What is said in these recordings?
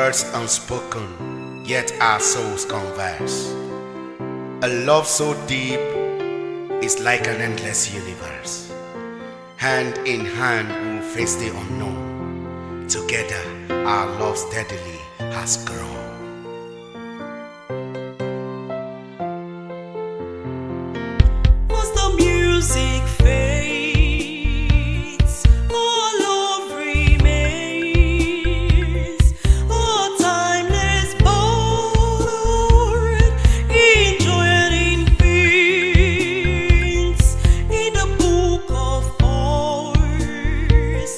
words unspoken, yet our souls converse. A love so deep is like an endless universe. Hand in hand we'll face the unknown. Together our love steadily has grown. As the music fades, our love remains. A timeless bond in joy and in peace. In the book of ours,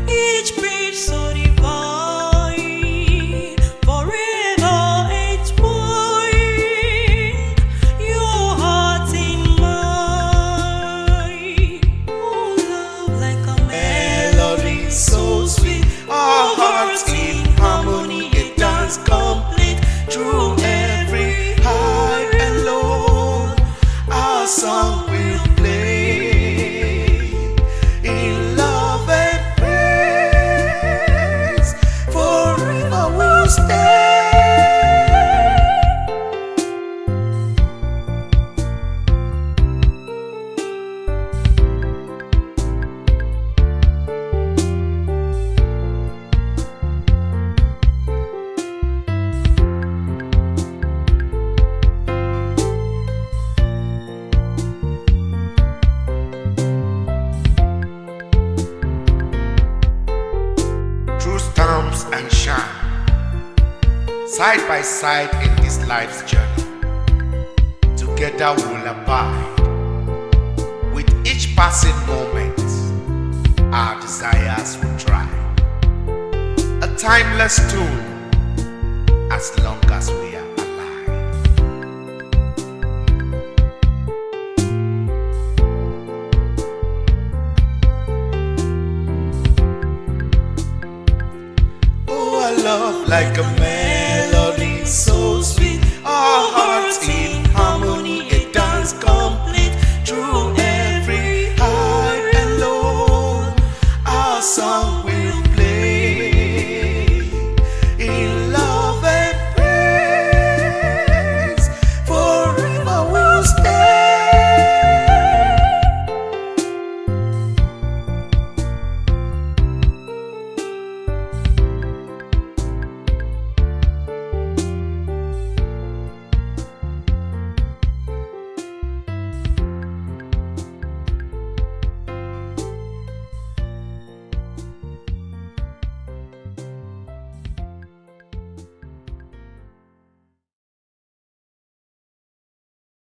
each page so divine, forever entwined. Your heart in mine. Oh, love like a melody so sweet. Our hearts in harmony, a dance complete. Through every high and low, our song will play. In love and praise, forever we'll stay. Through storms and shine, side by side in this life's journey, together we'll abide. With each passing moment, our desires will try. A timeless tune, as long as we are alive. Oh, a love like a melody so